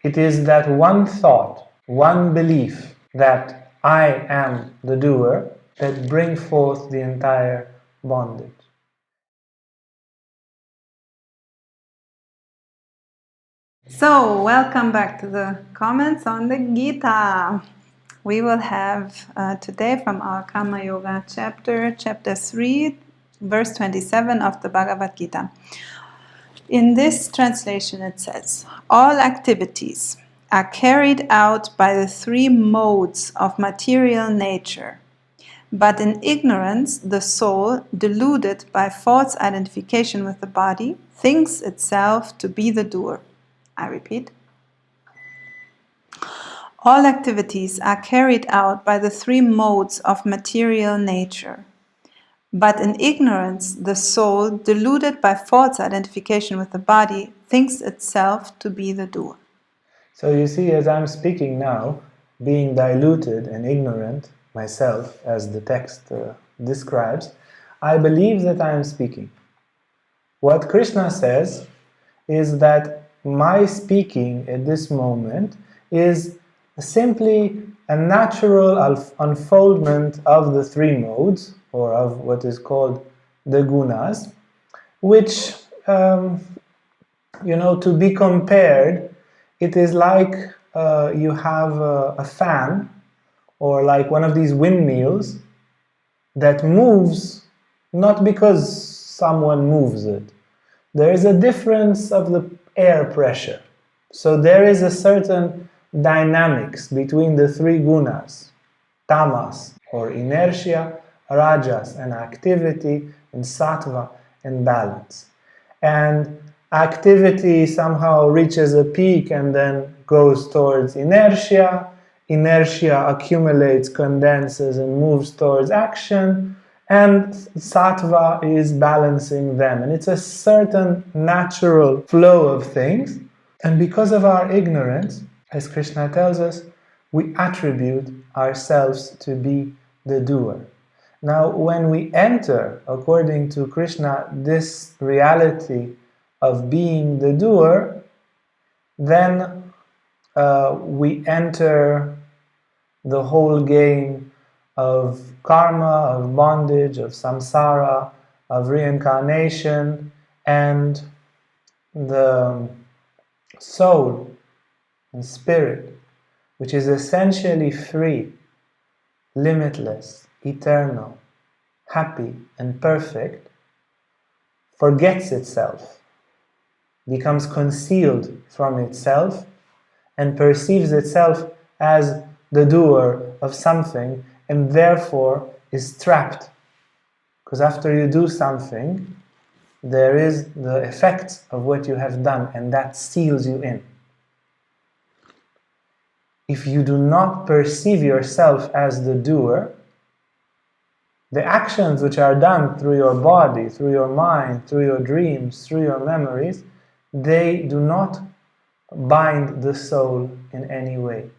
It is that one thought, one belief that I am the doer that brings forth the entire bondage. So, welcome back to the comments on the Gita. We will have today from our Karma Yoga chapter 3, verse 27 of the Bhagavad Gita. In this translation it says, all activities are carried out by the three modes of material nature, but in ignorance the soul, deluded by false identification with the body, thinks itself to be the doer. I repeat. All activities are carried out by the three modes of material nature. But in ignorance, the soul, deluded by false identification with the body, thinks itself to be the doer. So you see, as I'm speaking now, being diluted and ignorant myself, as the text describes, I believe that I am speaking. What Krishna says is that my speaking at this moment is simply a natural unfoldment of the three modes, or of what is called the gunas, which, to be compared, it is like you have a fan, or like one of these windmills that moves not because someone moves it. There is a difference of the air pressure. So there is a certain dynamics between the three gunas, tamas or inertia, rajas and activity, and sattva and balance. And activity somehow reaches a peak and then goes towards inertia. Inertia accumulates, condenses and moves towards action. And sattva is balancing them. And it's a certain natural flow of things. And because of our ignorance, as Krishna tells us, we attribute ourselves to be the doer. Now, when we enter, according to Krishna, this reality of being the doer, then we enter the whole game of karma, of bondage, of samsara, of reincarnation, and the soul and spirit, which is essentially free, limitless, eternal, happy and perfect, forgets itself, becomes concealed from itself, and perceives itself as the doer of something, and therefore is trapped. Because after you do something, there is the effects of what you have done, and that seals you in. If you do not perceive yourself as the doer, the actions which are done through your body, through your mind, through your dreams, through your memories, they do not bind the soul in any way.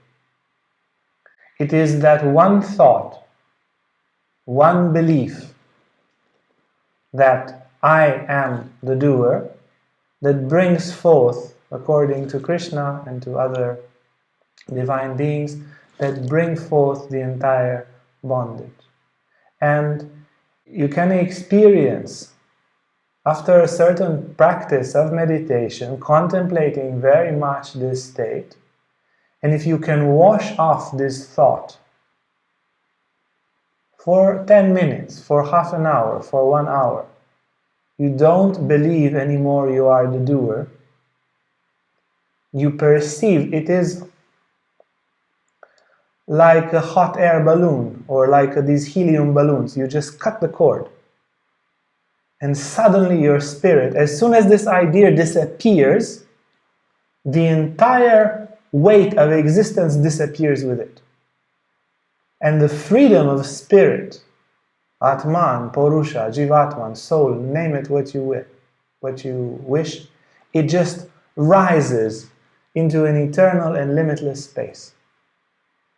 It is that one thought, one belief that I am the doer that brings forth, according to Krishna and to other divine beings, that bring forth the entire bondage. And you can experience, after a certain practice of meditation, contemplating very much this state, and if you can wash off this thought for 10 minutes, for half an hour, for 1 hour, you don't believe anymore you are the doer. You perceive it is like a hot air balloon, or like these helium balloons. You just cut the cord. And suddenly your spirit, as soon as this idea disappears, the entire weight of existence disappears with it. And the freedom of spirit, Atman, Purusha, Jivatman, soul, name it what you wish, it just rises into an eternal and limitless space.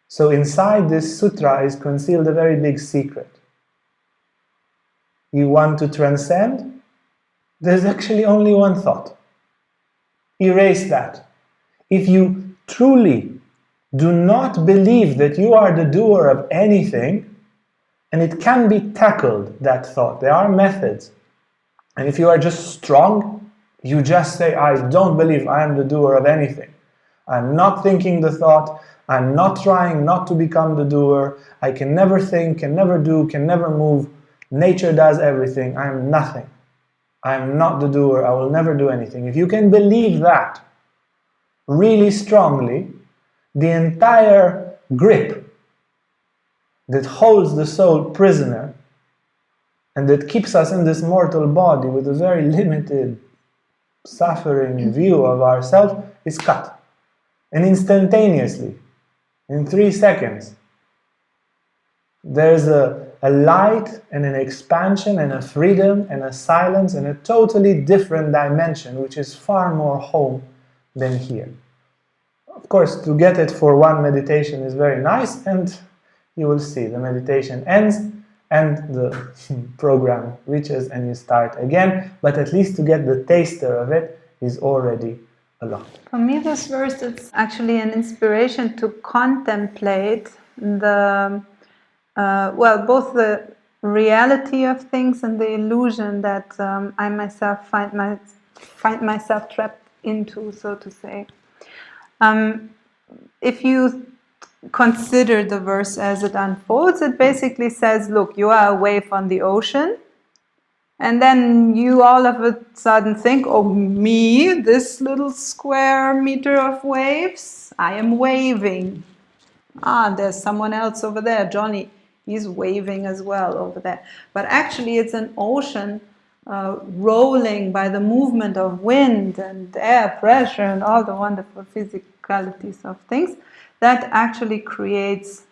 So inside this sutra is concealed a very big secret. You want to transcend? There's actually only one thought. Erase that. If you truly do not believe that you are the doer of anything, and it can be tackled, that thought. There are methods. And if you are just strong, you just say, I don't believe I am the doer of anything. I'm not thinking the thought. I'm not trying not to become the doer. I can never think, can never do, can never move. Nature does everything. I am nothing. I am not the doer. I will never do anything. If you can believe that really strongly, the entire grip that holds the soul prisoner and that keeps us in this mortal body with a very limited suffering view of ourselves is cut. And instantaneously, in 3 seconds, there's a light and an expansion and a freedom and a silence and a totally different dimension, which is far more home than here. Of course, to get it for one meditation is very nice, and you will see the meditation ends and the program reaches and you start again, but at least to get the taster of it is already a lot. For me, this verse is actually an inspiration to contemplate the both the reality of things and the illusion that I myself find myself trapped into, so to say. If you consider the verse as it unfolds, it basically says, look, you are a wave on the ocean, and then you all of a sudden think, oh, me, this little square meter of waves, I am waving. There's someone else over there, Johnny, he's waving as well over there. But actually it's an ocean rolling by the movement of wind and air pressure and all the wonderful physicalities of things that actually creates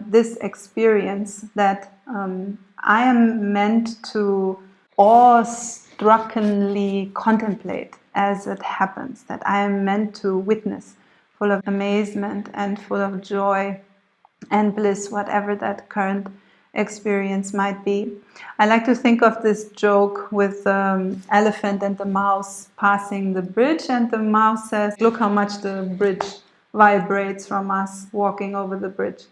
this experience that I am meant to awe-struckenly contemplate as it happens, that I am meant to witness, full of amazement and full of joy and bliss, whatever that current experience might be. I like to think of this joke with the elephant and the mouse passing the bridge, and the mouse says, look how much the bridge vibrates from us walking over the bridge.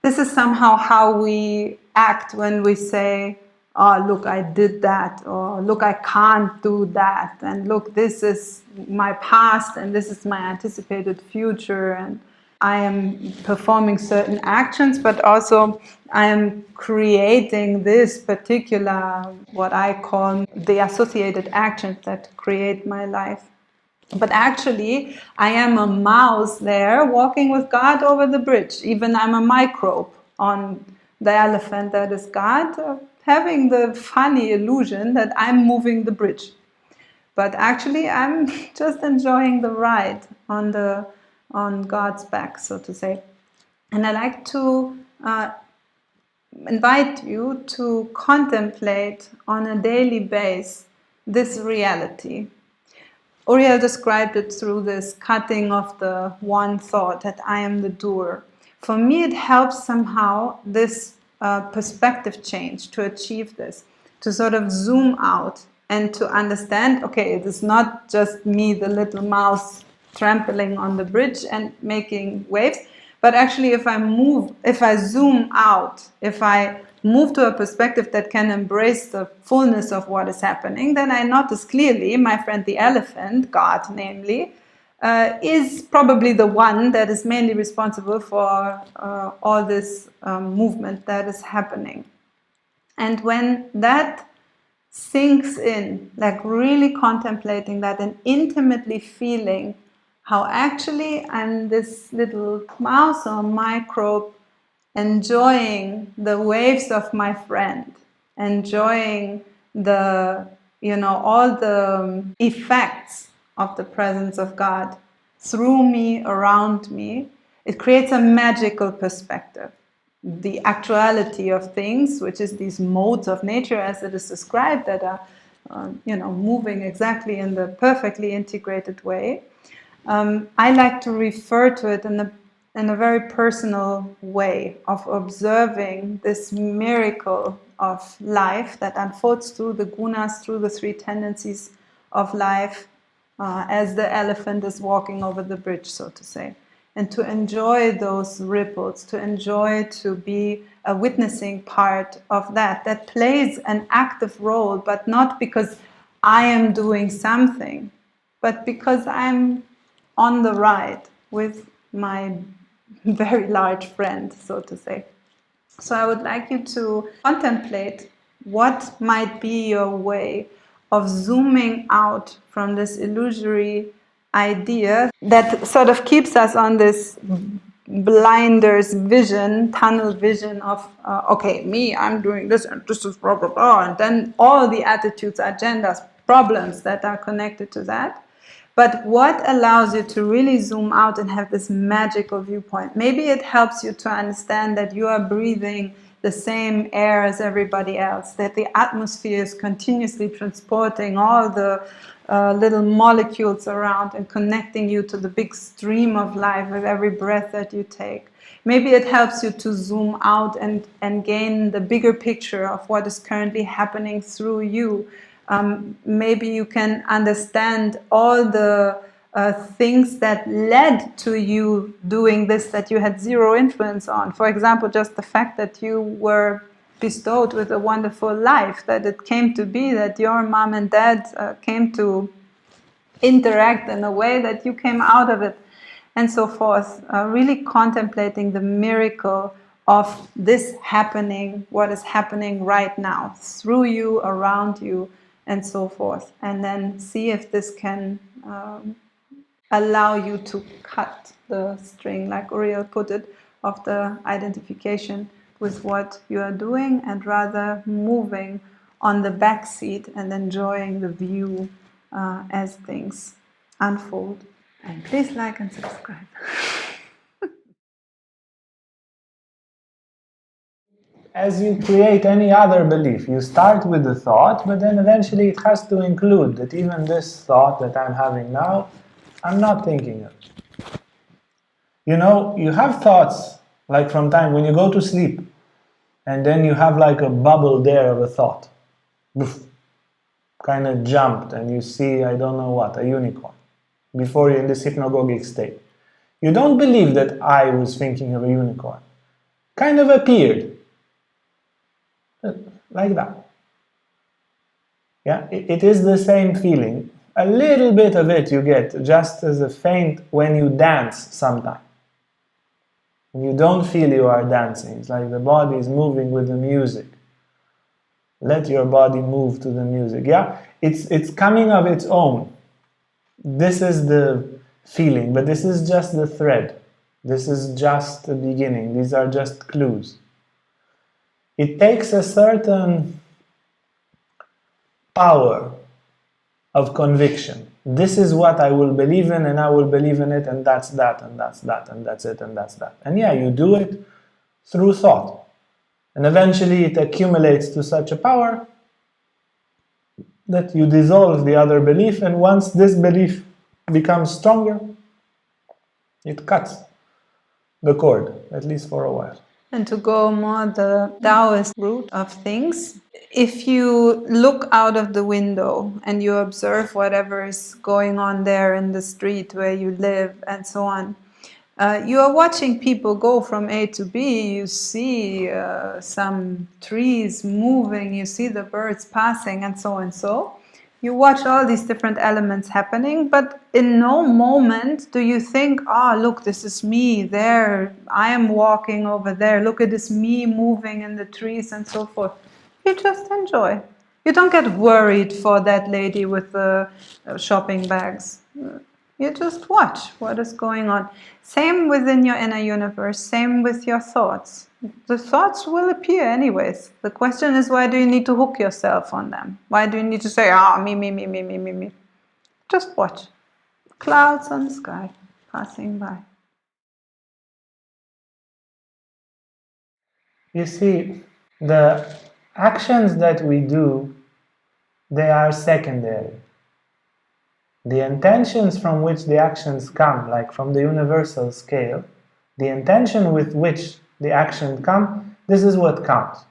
This is somehow how we act when we say, oh, look, I did that, or look, I can't do that, and look, this is my past, and this is my anticipated future, and I am performing certain actions, but also I am creating this particular, what I call the associated actions that create my life. But actually, I am a mouse there walking with God over the bridge. Even I'm a microbe on the elephant that is God, having the funny illusion that I'm moving the bridge. But actually, I'm just enjoying the ride on God's back, so to say. And I like to invite you to contemplate on a daily basis this reality. Uriel described it through this cutting of the one thought that I am the doer. For me, it helps somehow this perspective change to achieve this, to sort of zoom out and to understand, okay, it is not just me, the little mouse, trampling on the bridge and making waves, but actually if I zoom out, if I move to a perspective that can embrace the fullness of what is happening, then I notice clearly my friend the elephant, God namely, is probably the one that is mainly responsible for all this movement that is happening. And when that sinks in, like really contemplating that and intimately feeling how actually I'm this little mouse or microbe enjoying the waves of my friend, enjoying the, all the effects of the presence of God through me, around me, it creates a magical perspective. The actuality of things, which is these modes of nature as it is described that are, moving exactly in the perfectly integrated way. I like to refer to it in a very personal way of observing this miracle of life that unfolds through the gunas, through the three tendencies of life, as the elephant is walking over the bridge, so to say. and to enjoy those ripples, to enjoy to be a witnessing part of that plays an active role, but not because I am doing something, but because I'm on the ride with my very large friend, so to say. So I would like you to contemplate what might be your way of zooming out from this illusory idea that sort of keeps us on this blinders vision, tunnel vision of, okay, me, I'm doing this and this is blah, blah, blah, and then all the attitudes, agendas, problems that are connected to that. But what allows you to really zoom out and have this magical viewpoint? Maybe it helps you to understand that you are breathing the same air as everybody else, that the atmosphere is continuously transporting all the little molecules around and connecting you to the big stream of life with every breath that you take. Maybe it helps you to zoom out and gain the bigger picture of what is currently happening through you. Maybe you can understand all the things that led to you doing this that you had zero influence on. For example, just the fact that you were bestowed with a wonderful life, that it came to be, that your mom and dad came to interact in a way that you came out of it, and so forth. Really contemplating the miracle of this happening, what is happening right now, through you, around you, and so forth. And then see if this can allow you to cut the string, like Uriel put it, of the identification with what you are doing, and rather moving on the back seat and enjoying the view as things unfold. And please like and subscribe. As you create any other belief, you start with the thought, but then eventually it has to include that even this thought that I'm having now, I'm not thinking of. You know, you have thoughts, like from time when you go to sleep, and then you have like a bubble there of a thought. Kind of jumped, and you see, I don't know what, a unicorn, before you're in this hypnagogic state. You don't believe that I was thinking of a unicorn. Kind of appeared. Like that. Yeah, it is the same feeling. A little bit of it you get just as a faint when you dance sometimes. You don't feel you are dancing. It's like the body is moving with the music. Let your body move to the music. Yeah, it's coming of its own. This is the feeling, but this is just the thread. This is just the beginning. These are just clues. It takes a certain power of conviction. This is what I will believe in, and I will believe in it, and that's that, and that's that, and that's it, and that's that. And yeah, you do it through thought. And eventually it accumulates to such a power that you dissolve the other belief, and once this belief becomes stronger, it cuts the cord, at least for a while. And to go more the Taoist route of things, if you look out of the window and you observe whatever is going on there in the street where you live and so on, you are watching people go from A to B. You see some trees moving, you see the birds passing, and so and so. You watch all these different elements happening, but in no moment do you think, oh, look, this is me there, I am walking over there, look, it is me moving in the trees and so forth. You just enjoy. You don't get worried for that lady with the shopping bags. You just watch what is going on. Same within your inner universe, same with your thoughts. The thoughts will appear anyways. The question is, why do you need to hook yourself on them? Why do you need to say, me? Just watch. Clouds on the sky, passing by. You see, the actions that we do, they are secondary. The intentions from which the actions come, like from the universal scale, the intention with which the action come, this is what counts.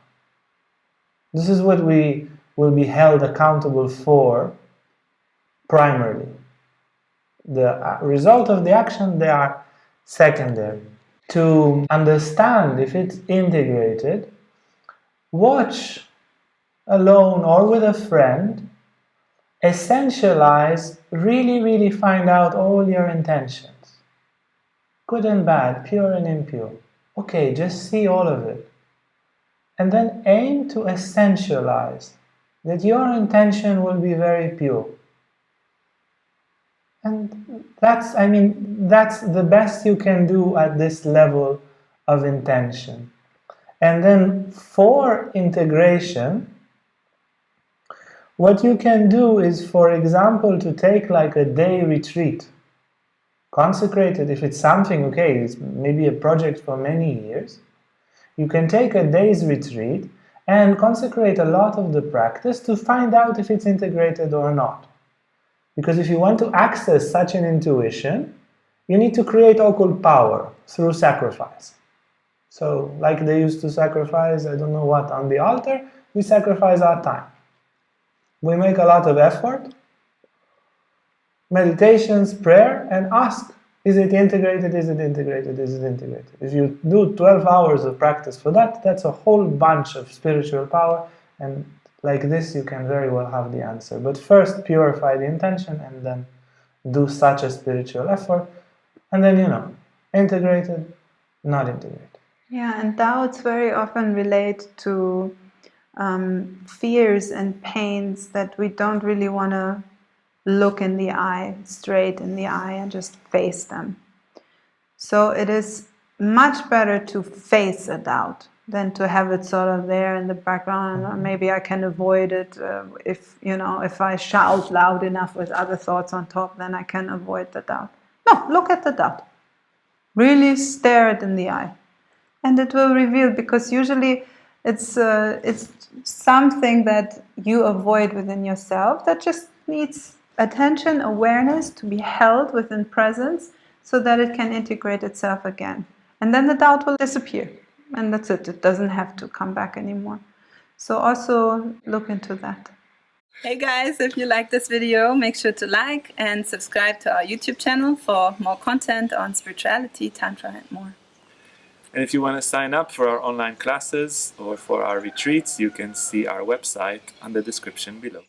This is what we will be held accountable for primarily. The result of the action, they are secondary. To understand if it's integrated, watch alone or with a friend, essentialize, really find out all your intentions, good and bad, pure and impure. Okay, just see all of it. And then aim to essentialize, that your intention will be very pure. And that's the best you can do at this level of intention. And then for integration, what you can do is, for example, to take like a day retreat. Consecrate it. If it's something, okay, it's maybe a project for many years, you can take a day's retreat and consecrate a lot of the practice to find out if it's integrated or not. Because if you want to access such an intuition, you need to create occult power through sacrifice. So, like they used to sacrifice, I don't know what, on the altar, we sacrifice our time. We make a lot of effort, meditations, prayer, and ask, is it integrated, is it integrated, is it integrated? If you do 12 hours of practice for that, that's a whole bunch of spiritual power, and like this you can very well have the answer. But first purify the intention and then do such a spiritual effort, and then, integrated, not integrated. Yeah, and doubts very often relate to fears and pains that we don't really want to look in the eye, straight in the eye, and just face them. So it is much better to face a doubt than to have it sort of there in the background, or maybe I can avoid it if I shout loud enough with other thoughts on top, then I can avoid the doubt. No, look at the doubt. Really stare it in the eye. And it will reveal, because usually it's something that you avoid within yourself that just needs attention, awareness to be held within presence so that it can integrate itself again. And then the doubt will disappear. And that's it. It doesn't have to come back anymore. So also look into that. Hey guys, if you like this video, make sure to like and subscribe to our YouTube channel for more content on spirituality, Tantra, and more. And if you want to sign up for our online classes or for our retreats, you can see our website on the description below.